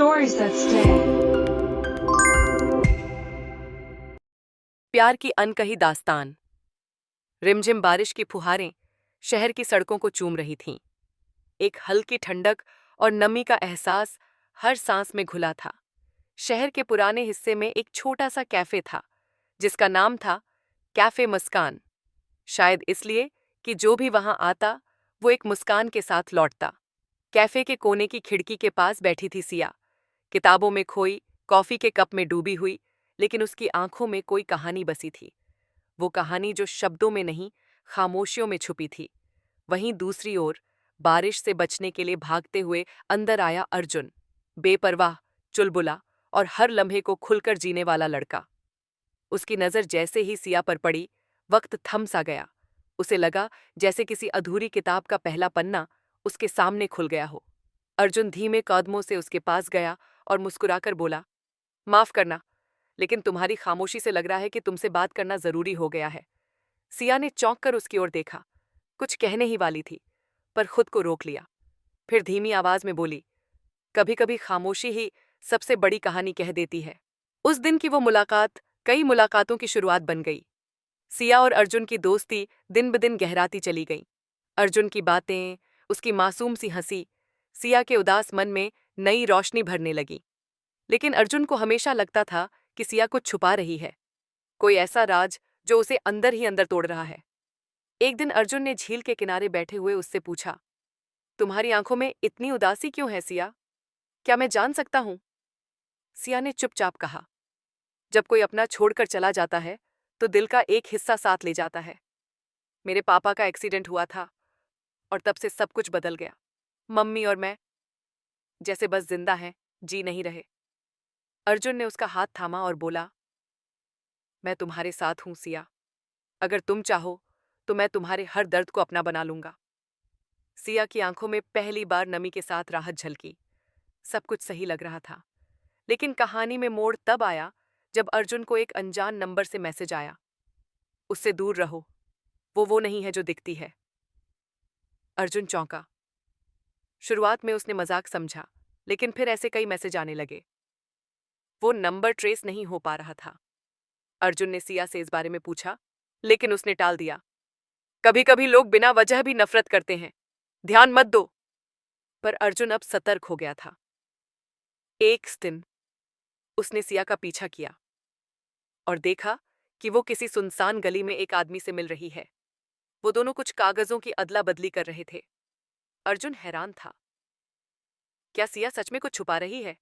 Stories that stay. प्यार की अनकही दास्तान। रिमझिम बारिश की फुहारें शहर की सड़कों को चूम रही थीं। एक हल्की ठंडक और नमी का एहसास हर सांस में घुला था। शहर के पुराने हिस्से में एक छोटा सा कैफे था, जिसका नाम था कैफे मुस्कान। शायद इसलिए कि जो भी वहां आता वो एक मुस्कान के साथ लौटता। कैफे के कोने की खिड़की के पास बैठी थी सिया, किताबों में खोई, कॉफी के कप में डूबी हुई, लेकिन उसकी आंखों में कोई कहानी बसी थी। वो कहानी जो शब्दों में नहीं, खामोशियों में छुपी थी। वहीं दूसरी ओर बारिश से बचने के लिए भागते हुए अंदर आया अर्जुन, बेपरवाह, चुलबुला और हर लम्हे को खुलकर जीने वाला लड़का। उसकी नजर जैसे ही सिया पर पड़ी, वक्त थम सा गया। उसे लगा जैसे किसी अधूरी किताब का पहला पन्ना उसके सामने खुल गया हो। अर्जुन धीमे कदमों से उसके पास गया और मुस्कुराकर बोला, माफ करना, लेकिन तुम्हारी खामोशी से लग रहा है कि तुमसे बात करना जरूरी हो गया है। सिया ने चौंक कर उसकी ओर देखा। कुछ कहने ही वाली थी, पर खुद को रोक लिया। फिर धीमी आवाज में बोली, कभी कभी खामोशी ही सबसे बड़ी कहानी कह देती है। उस दिन की वो मुलाकात कई मुलाकातों की शुरुआत बन गई। सिया और अर्जुन की दोस्ती दिन ब दिन गहराती चली गई। अर्जुन की बातें, उसकी मासूम सी हंसी, सिया के उदास मन में नई रोशनी भरने लगी। लेकिन अर्जुन को हमेशा लगता था कि सिया कुछ छुपा रही है, कोई ऐसा राज जो उसे अंदर ही अंदर तोड़ रहा है। एक दिन अर्जुन ने झील के किनारे बैठे हुए उससे पूछा, तुम्हारी आंखों में इतनी उदासी क्यों है सिया? क्या मैं जान सकता हूं? सिया ने चुपचाप कहा, जब कोई अपना छोड़कर चला जाता है तो दिल का एक हिस्सा साथ ले जाता है। मेरे पापा का एक्सीडेंट हुआ था और तब से सब कुछ बदल गया। मम्मी और मैं जैसे बस जिंदा हैं, जी नहीं रहे। अर्जुन ने उसका हाथ थामा और बोला, मैं तुम्हारे साथ हूं सिया। अगर तुम चाहो तो मैं तुम्हारे हर दर्द को अपना बना लूंगा। सिया की आंखों में पहली बार नमी के साथ राहत झलकी। सब कुछ सही लग रहा था। लेकिन कहानी में मोड़ तब आया जब अर्जुन को एक अनजान नंबर से मैसेज आया, उससे दूर रहो, वो नहीं है जो दिखती है। अर्जुन चौंका। शुरुआत में उसने मजाक समझा, लेकिन फिर ऐसे कई मैसेज आने लगे। वो नंबर ट्रेस नहीं हो पा रहा था। अर्जुन ने सिया से इस बारे में पूछा, लेकिन उसने टाल दिया। कभी कभी लोग बिना वजह भी नफरत करते हैं, ध्यान मत दो। पर अर्जुन अब सतर्क हो गया था। एक दिन उसने सिया का पीछा किया और देखा कि वो किसी सुनसान गली में एक आदमी से मिल रही है। वो दोनों कुछ कागजों की अदला बदली कर रहे थे। अर्जुन हैरान था, क्या सिया सच में कुछ छुपा रही है?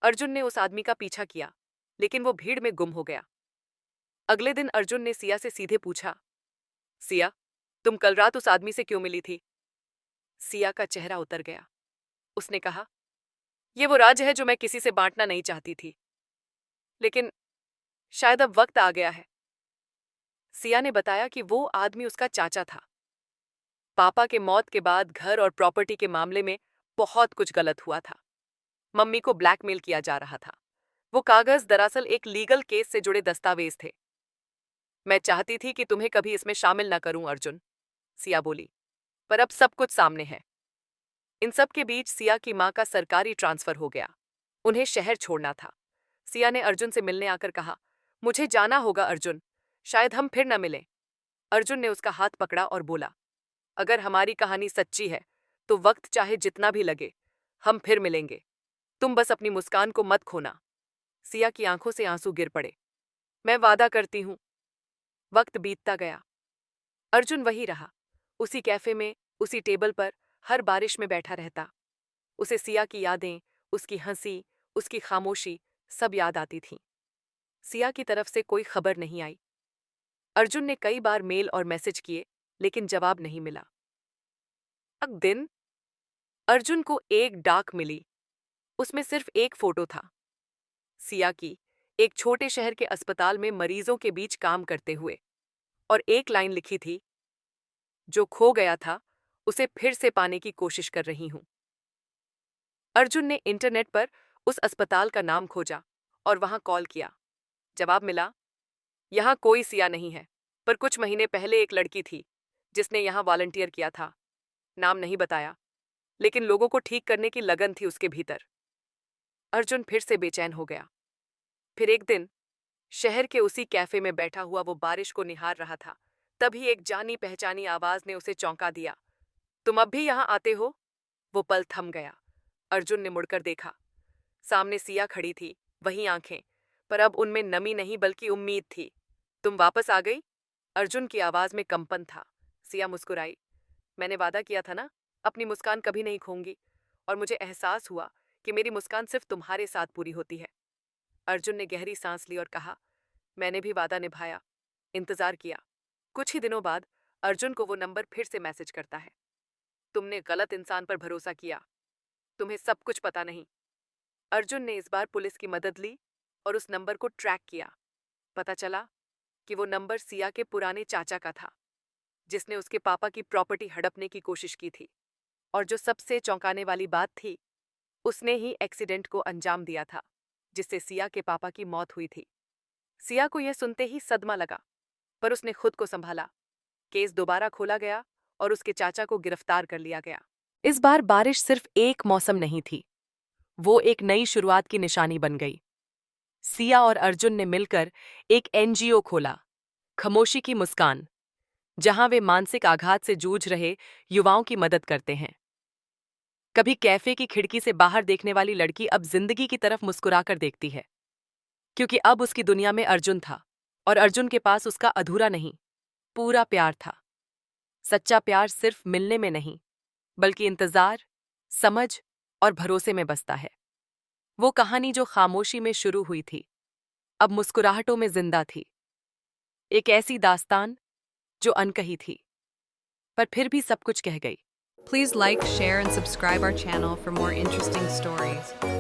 अर्जुन ने उस आदमी का पीछा किया, लेकिन वो भीड़ में गुम हो गया। अगले दिन अर्जुन ने सिया से सीधे पूछा, सिया, तुम कल रात उस आदमी से क्यों मिली थी? सिया का चेहरा उतर गया। उसने कहा, ये वो राज है जो मैं किसी से बांटना नहीं चाहती थी, लेकिन शायद अब वक्त आ गया है। सिया ने बताया कि वो आदमी उसका चाचा था। पापा के मौत के बाद घर और प्रॉपर्टी के मामले में बहुत कुछ गलत हुआ था। मम्मी को ब्लैकमेल किया जा रहा था। वो कागज दरअसल एक लीगल केस से जुड़े दस्तावेज थे। मैं चाहती थी कि तुम्हें कभी इसमें शामिल न करूं अर्जुन, सिया बोली, पर अब सब कुछ सामने है। इन सब के बीच सिया की मां का सरकारी ट्रांसफर हो गया। उन्हें शहर छोड़ना था। सिया ने अर्जुन से मिलने आकर कहा, मुझे जाना होगा अर्जुन, शायद हम फिर न मिलें। अर्जुन ने उसका हाथ पकड़ा और बोला, अगर हमारी कहानी सच्ची है तो वक्त चाहे जितना भी लगे, हम फिर मिलेंगे। तुम बस अपनी मुस्कान को मत खोना। सिया की आंखों से आंसू गिर पड़े। मैं वादा करती हूं। वक्त बीतता गया। अर्जुन वही रहा, उसी कैफे में, उसी टेबल पर, हर बारिश में बैठा रहता। उसे सिया की यादें, उसकी हंसी, उसकी खामोशी सब याद आती थीं। सिया की तरफ से कोई खबर नहीं आई। अर्जुन ने कई बार मेल और मैसेज किए, लेकिन जवाब नहीं मिला। एक दिन अर्जुन को एक डाक मिली। उसमें सिर्फ एक फोटो था, सिया की, एक छोटे शहर के अस्पताल में मरीजों के बीच काम करते हुए, और एक लाइन लिखी थी, जो खो गया था उसे फिर से पाने की कोशिश कर रही हूं। अर्जुन ने इंटरनेट पर उस अस्पताल का नाम खोजा और वहां कॉल किया। जवाब मिला, यहां कोई सिया नहीं है, पर कुछ महीने पहले एक लड़की थी जिसने यहां वॉलंटियर किया था। नाम नहीं बताया, लेकिन लोगों को ठीक करने की लगन थी उसके भीतर। अर्जुन फिर से बेचैन हो गया। फिर एक दिन शहर के उसी कैफे में बैठा हुआ वो बारिश को निहार रहा था। तभी एक जानी पहचानी आवाज ने उसे चौंका दिया। तुम अब भी यहाँ आते हो? वो पल थम गया। अर्जुन ने मुड़कर देखा। सामने सिया खड़ी थी, वही आंखें, पर अब उनमें नमी नहीं बल्कि उम्मीद थी। तुम वापस आ गई? अर्जुन की आवाज में कंपन था। सिया मुस्कुराई। मैंने वादा किया था ना, अपनी मुस्कान कभी नहीं खोऊंगी, और मुझे एहसास हुआ कि मेरी मुस्कान सिर्फ तुम्हारे साथ पूरी होती है। अर्जुन ने गहरी सांस ली और कहा, मैंने भी वादा निभाया, इंतजार किया। कुछ ही दिनों बाद अर्जुन को वो नंबर फिर से मैसेज करता है। तुमने गलत इंसान पर भरोसा किया, तुम्हें सब कुछ पता नहीं। अर्जुन ने इस बार पुलिस की मदद ली और उस नंबर को ट्रैक किया। पता चला कि वो नंबर सिया के पुराने चाचा का था, जिसने उसके पापा की प्रॉपर्टी हड़पने की कोशिश की थी। और जो सबसे चौंकाने वाली बात थी, उसने ही एक्सीडेंट को अंजाम दिया था, जिससे सिया के पापा की मौत हुई थी। सिया को यह सुनते ही सदमा लगा, पर उसने खुद को संभाला। केस दोबारा खोला गया और उसके चाचा को गिरफ्तार कर लिया गया। इस बार बारिश सिर्फ एक मौसम नहीं थी, वो एक नई शुरुआत की निशानी बन गई। सिया और अर्जुन ने मिलकर एक एनजीओ खोला, खामोशी की मुस्कान, जहां वे मानसिक आघात से जूझ रहे युवाओं की मदद करते हैं। कभी कैफे की खिड़की से बाहर देखने वाली लड़की अब जिंदगी की तरफ मुस्कुराकर देखती है, क्योंकि अब उसकी दुनिया में अर्जुन था, और अर्जुन के पास उसका अधूरा नहीं, पूरा प्यार था। सच्चा प्यार सिर्फ मिलने में नहीं, बल्कि इंतजार, समझ और भरोसे में बसता है। वो कहानी जो खामोशी में शुरू हुई थी, अब मुस्कुराहटों में जिंदा थी। एक ऐसी दास्तान जो अनकही थी, पर फिर भी सब कुछ कह गई। Please like, share, and subscribe our channel for more interesting stories.